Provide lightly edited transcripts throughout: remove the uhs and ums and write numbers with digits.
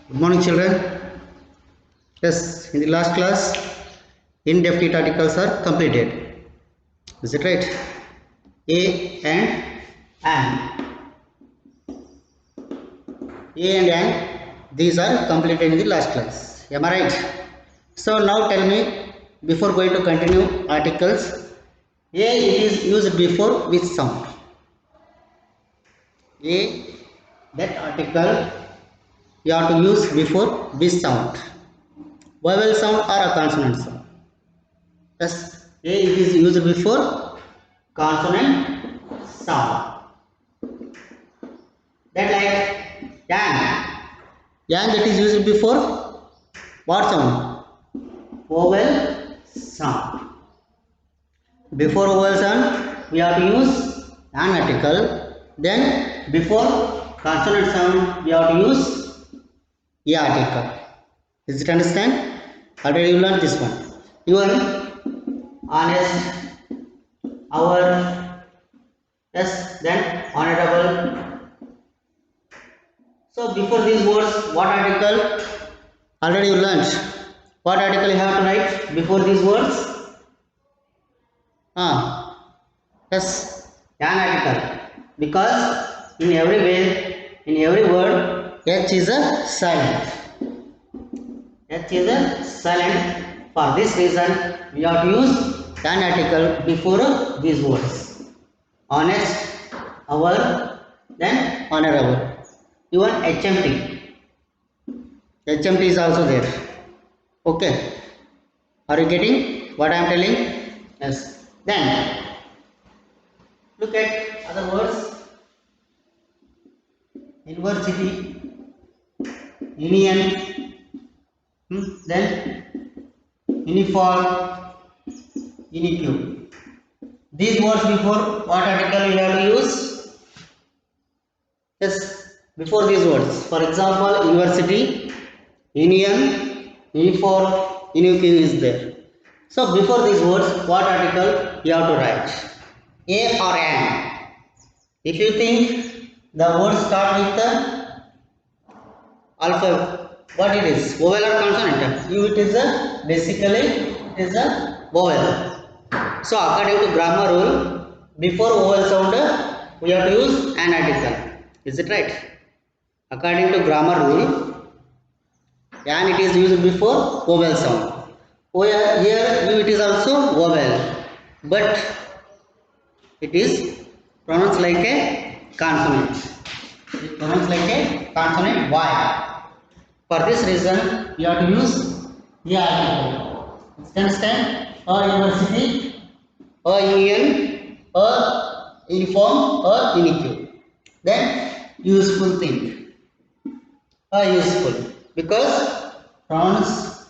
Good morning, children. Yes, in the last class, indefinite articles are completed. Is it right? A and an. A and an. These are completed in the last class. Am I right? So now tell me, before going to continue articles, A it is used before which sound? A, that article you have to use before which sound? Vowel sound or a consonant sound? Yes, A it is used before consonant sound. That like yang. Yang it is used before what sound? Vowel sound. Before vowel sound we have to use an article. Then before consonant sound we have to use a article. Is it understand? Already you learned this one. Even honest, our, yes, then honorable. So before these words, what article? Already you learned. What article you have to write before these words? Yes, an article. Because in every way, in every word, H is a silent. H is a silent. For this reason, we have to use an article before these words. Honest, our, then honorable. Even HMT. HMT is also there. Okay. Are you getting what I am telling? Yes. Then look at other words. University, union, then uniform, unique. These words before what article you have to use? Yes, before these words. For example, university, union, uniform, unique is there. So before these words, what article you have to write? A or an. If you think the word start with the alphabet, what it is? Vowel or consonant? It is a basically it is a vowel. So according to grammar rule, before vowel sound we have to use an article. Is it right? According to grammar rule, and it is used before vowel sound. Here it is also vowel, but it is pronounced like a consonant. It is pronounced like a consonant Y. For this reason, you have to use the article. Understand? A university, a union, a uniform, a unique. Then useful thing. A useful, because pronouns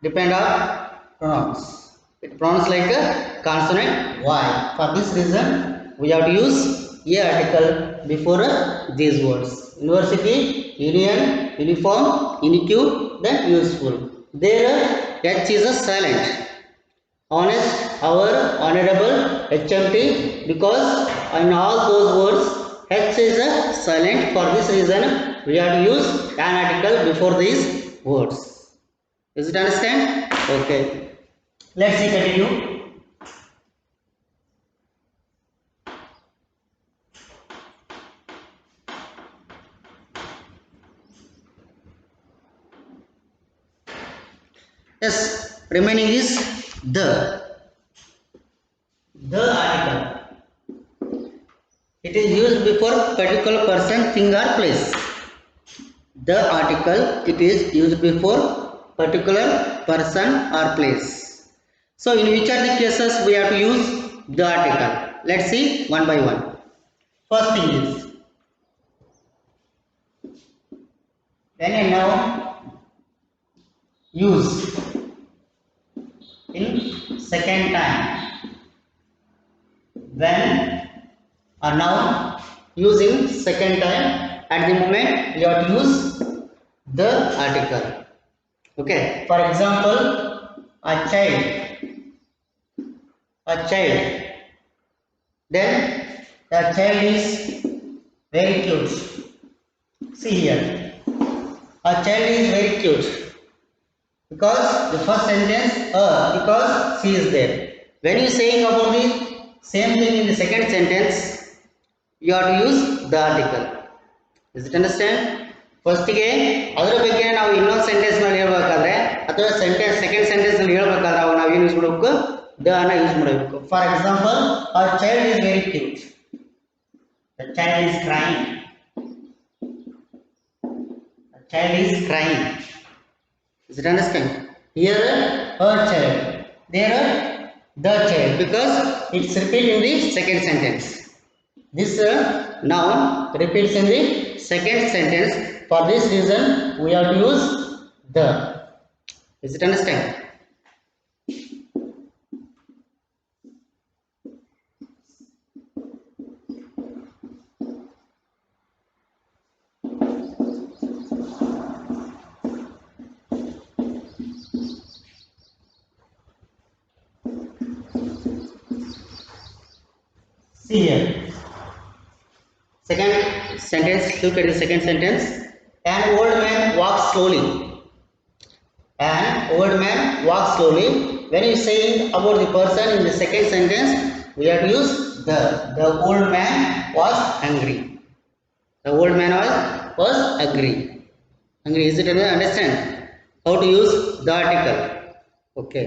depend on pronouns. It pronounced like a consonant Y. For this reason, we have to use a article before these words. University, union, uniform, unique, then useful. There H is a silent. Honest, our, honorable, HMT, because in all those words H is a silent. For this reason, we have to use an article before these words. Is it understand? Okay. Let's see continue. Yes, remaining is the article. It is used before particular person, thing or place. The article it is used before particular person or place. So in which are the cases we have to use the article? Let's see one by one. First thing is when a noun use in second time. When a noun use in second time, at the moment you have to use the article. Okay. For example, a child. Then the child is very cute. See here. A child is very cute. Because the first sentence, because she is there. When you saying about the same thing in the second sentence, you have to use the article. Is it understand? First ಗೆ ಅದರ ಬಗ್ಗೆ ನಾವು ಇನ್ನೊಂದು sentence ನಲ್ಲಿ ಹೇಳಬೇಕಾದ್ರೆ ಅಥವಾ sentence second sentence ನಲ್ಲಿ ಹೇಳಬೇಕಾದ್ರೆ ಅವಾಗ ನಾವು ಏನು ಯೂಸ್ ಮಾಡಬೇಕು? ದ ಅನ್ನ ಯೂಸ್ ಮಾಡಬೇಕು. For example, a child is very cute. The child is crying. The child is crying. Is it understand? Here a child, there the child, because it's repeat in the second sentence. This noun repeats in the second sentence. For this reason, we have to use the. Is it understand? See here. Second sentence, look at the second sentence. An old man walks slowly. An old man walks slowly. When you saying about the person in the second sentence, we have to use the. The old man was hungry. The old man was hungry. Hungry. Is it understand? How to use the article? Okay.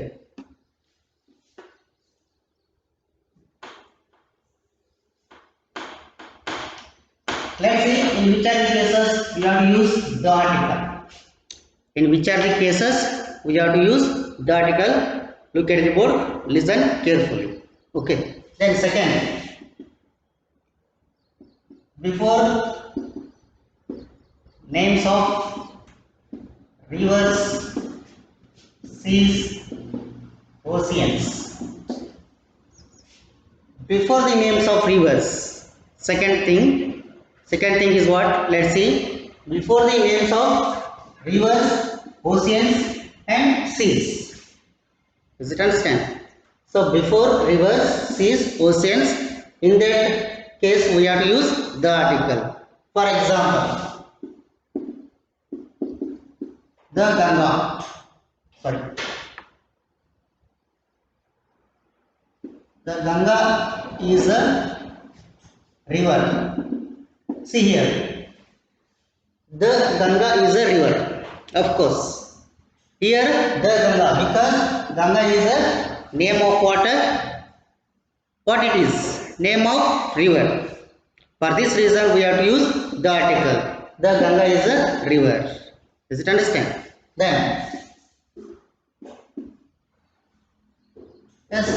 Let's see in which are the cases we have to use the article. In which are the cases we have to use the article? Look at the board, listen carefully. Okay. Then second, before names of rivers, seas, oceans. Before the names of rivers, second thing is what? Let's see. Before the names of rivers, oceans and seas. Does it understand? So before rivers, seas, oceans, in that case we have to use the article. For example, the Ganga. Sorry. The Ganga is a river. See here, the Ganga is a river, of course. Here the Ganga, because Ganga is a name of water. What it is? Name of river. For this reason we have to use the article. The Ganga is a river. Does it understand? Then, yes,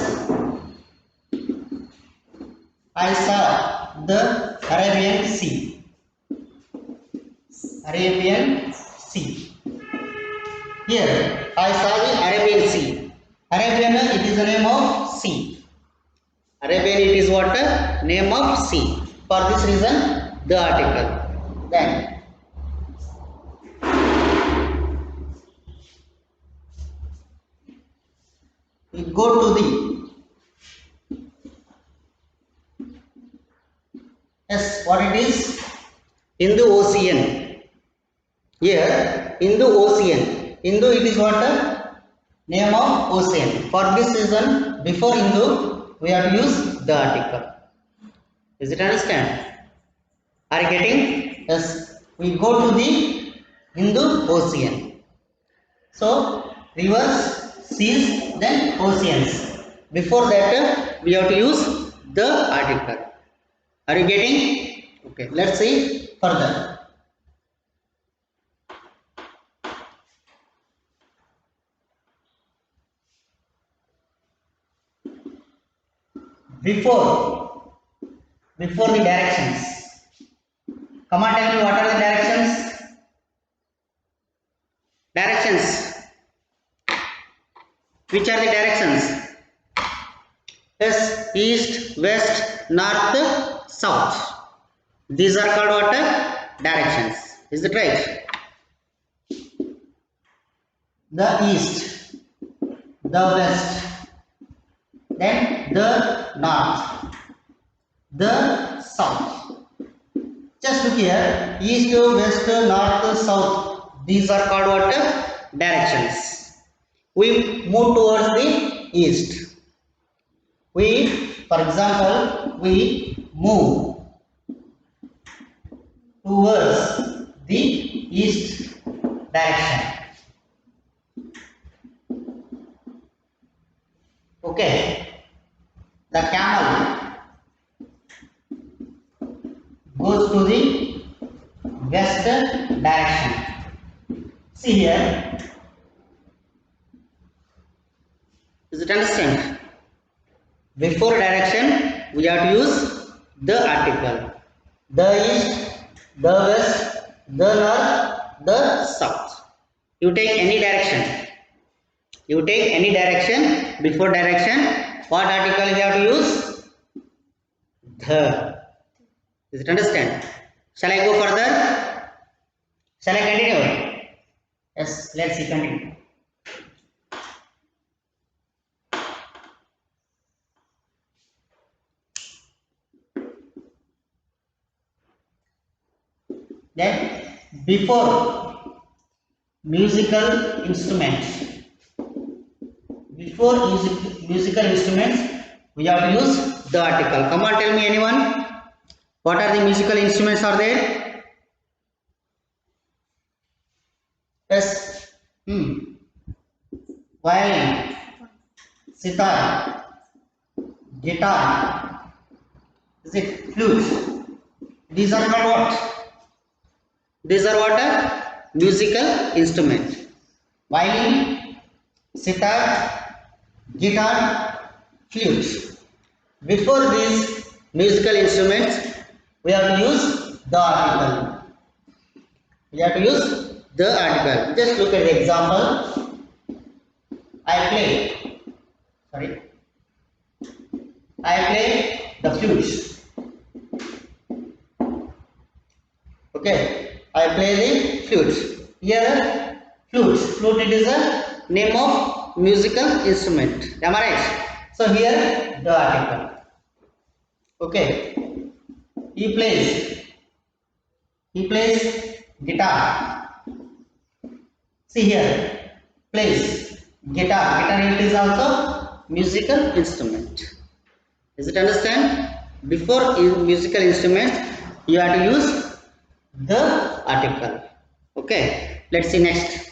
I saw the Arabian Sea. Arabian Sea. Here I saw the Arabian Sea. Arabian, it is the name of sea. Arabian, it is what? Name of sea. For this reason, the article. Then we go to the what it is? Hindu Ocean. Here, Hindu Ocean. Hindu, it is what? Name of ocean. For this reason, before Hindu, we have to use the article. Is it understand? Are you getting? Yes. We go to the Hindu Ocean. So, rivers, seas, then oceans. Before that, we have to use the article. Are you getting? Okay, let's see further. Before the directions. Come on, tell me what are the directions? Directions. Which are the directions? Yes, east, west, north, south. These are called what? Directions. Is it right? The east, the west, then the north, the south. Just look here, east, west, north, south. These are called what? Directions. We move towards the east. For example, we move towards the east direction. Okay. The camel goes to the west direction. See here. Is it understand? Before direction, we have to use the article. The east, the west, the north, the south. You take any direction. You take any direction. Before direction, what article you have to use? The. Is it understand? Shall I go further? Shall I continue? Yes, let's see, continue. Then before musical instruments, we have to use the article. Come on, tell me anyone. What are the musical instruments are there? Yes. Violin, sitar, guitar, is it flute? These are called what? These are what? Musical instrument. Violin, sitar, guitar, flute. Before these musical instruments, we have to use the article. Just look at the example. I play the flute. Okay, I play the flute. Here, flute it is a name of musical instrument. Am I right? So here the article. Okay, he plays guitar. See here, plays guitar. Guitar it is also musical instrument. Is it understand? Before musical instruments, you have to use the article. Okay, let's see next.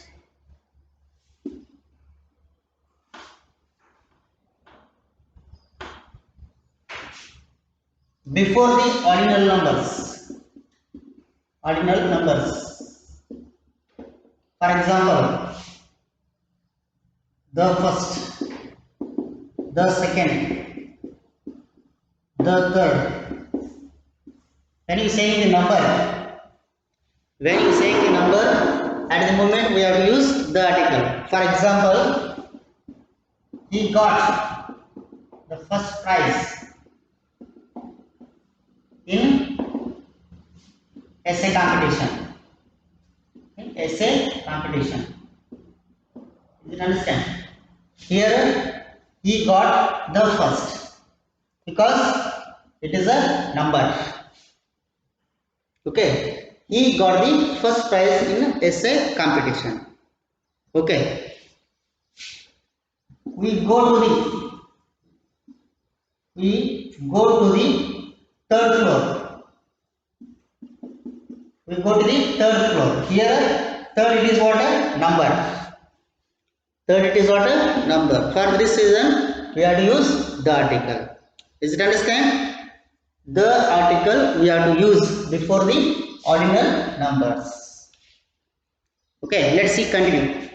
Before the ordinal numbers. For example, the first, the second, the third. When you say the number, at the moment we have to use the article. For example, he got the first prize in essay competition. You understand? Here he got the first because it is a number. Okay, he got the first prize in essay competition. Okay, we go to the third floor. Here, third it is what a number. For this reason, we have to use the article. Is it understand? The article we have to use before the ordinal numbers. Okay, let's see, continue.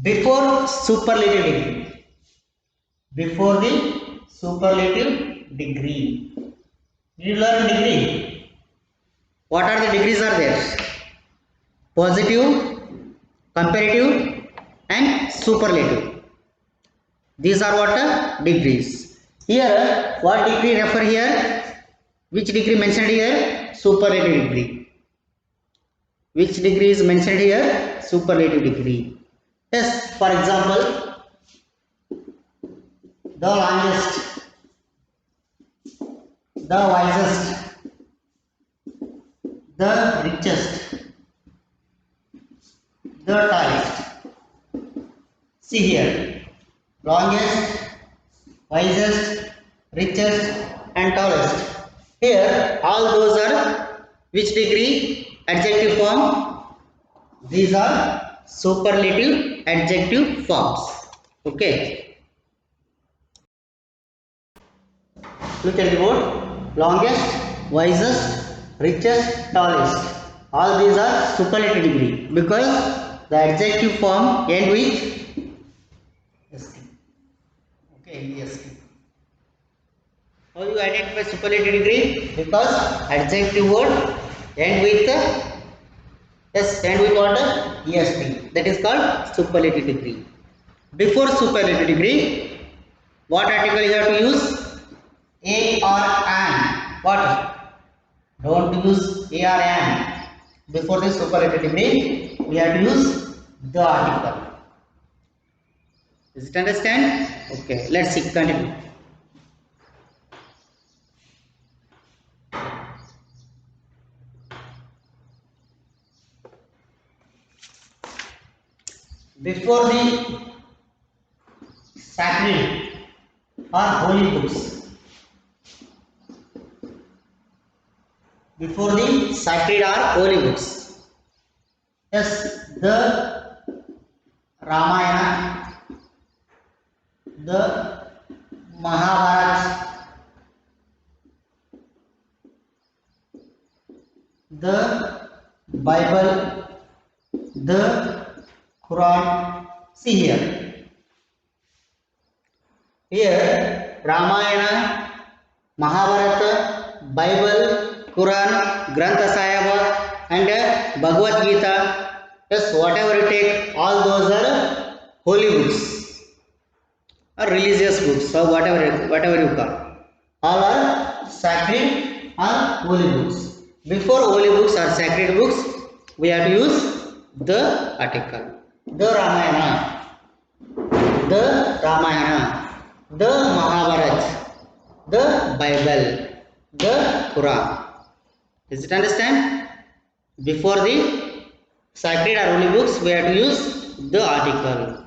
Before superlative degree. Before the superlative degree. You learn degree. What are the degrees are there? Positive, comparative and superlative. These are what? Degrees. Here, what degree refer here? Which degree mentioned here? Superlative degree. Which degree is mentioned here? Superlative degree. Yes, for example, the longest the wisest, the richest, the tallest. See here, longest, wisest, richest and tallest. Here all those are which degree? Adjective form. These are superlative adjective forms. Okay. Look at the board. Longest, wisest, richest, tallest. All these are superlative degree because the adjective form end with st. Okay, est. How you identify superlative degree? Because adjective word end with yes, end with what? Est. That is called superlative degree. Before superlative degree, what article you have to use? A or an. What? Don't use a or an. Before this superlative degree, we have to use the article. Does it understand? Okay, let's see. Continue. Before the sacred or holy books. Before the sacred or holy books. Yes, the Ramayana, the Mahabharata, the Bible, the Quran. See here. Here Ramayana, Mahabharata, Bible, Quran, Grantha Sahib and Bhagavad Gita. Yes, whatever you take, all those are holy books or religious books or whatever you call. All are sacred or holy books. Before holy books or sacred books, we have to use the article. The Ramayana, the Mahabharata, the Bible, the Quran. Does it understand? Before the sacred or holy books, we have to use the article.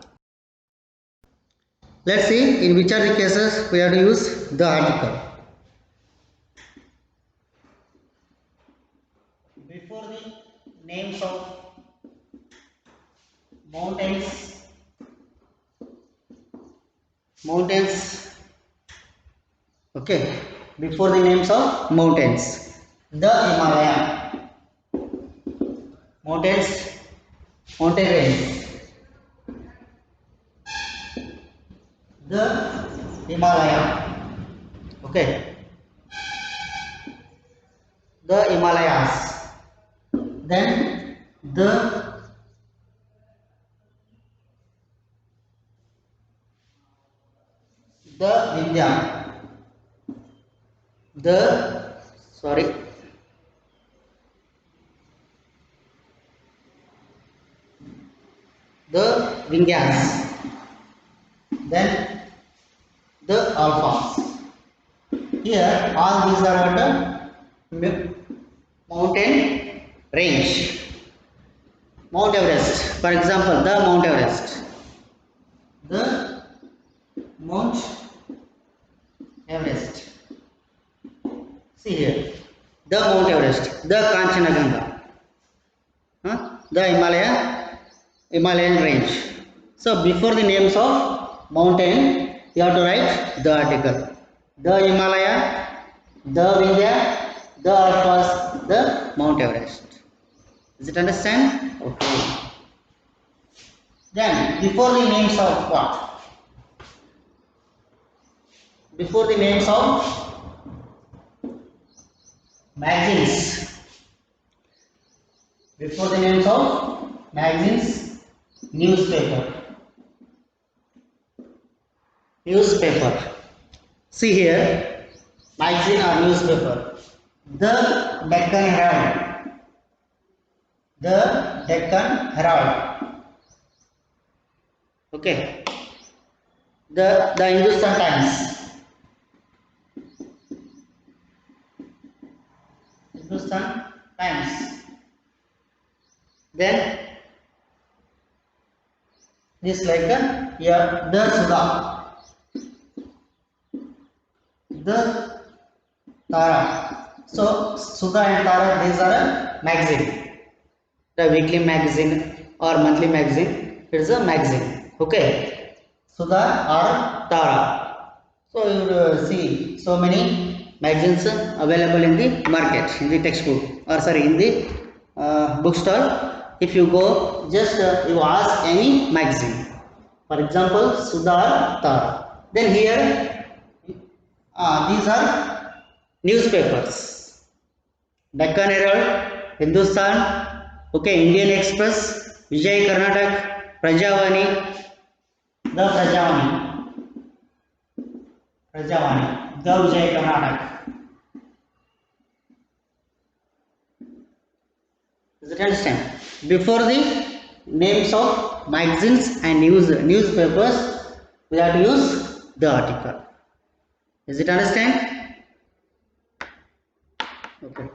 Let's see in which are the cases we have to use the article. Before the names of mountains, okay, before the names of mountains, the Himalaya, mountain range, the Himalaya, okay, the Himalayas, then the Vindhya, the Vindhyas, then the Alphas. Here all these are what? Mountain range. Mount Everest, for example, the Mount Everest. The Mount Everest. See here, the Mount Everest, the Kanchanjunga, the Himalayan range. So before the names of mountain, you have to write the article. The Himalaya, the Vindhya, the Alphas, the Mount Everest. Does it understand? Okay. Then before the names of what? Before the names of magazines. Before the names of magazines, newspaper. See here, magazine or newspaper. The Deccan Herald. The Deccan Herald. Okay. The Hindustan Times. Hindustan Times. Then this like here the Sudha, the Tara. So Sudha and Tara, these are a magazine, the weekly magazine or monthly magazine. It is a magazine. Okay, Sudha or Tara. So you will see so many magazines available in the market, in the textbook, or sorry, in the bookstore. If you go, just you ask any magazine. For example, Sudha or Tara. Then here, these are newspapers. Deccan Herald, Hindustan, okay, Indian Express, Vijay Karnatak, Prajavani, the Prajavani, the Vijay Karnatak. Does it understand? Before the names of magazines and newspapers, we have to use the article. Does it understand? Okay.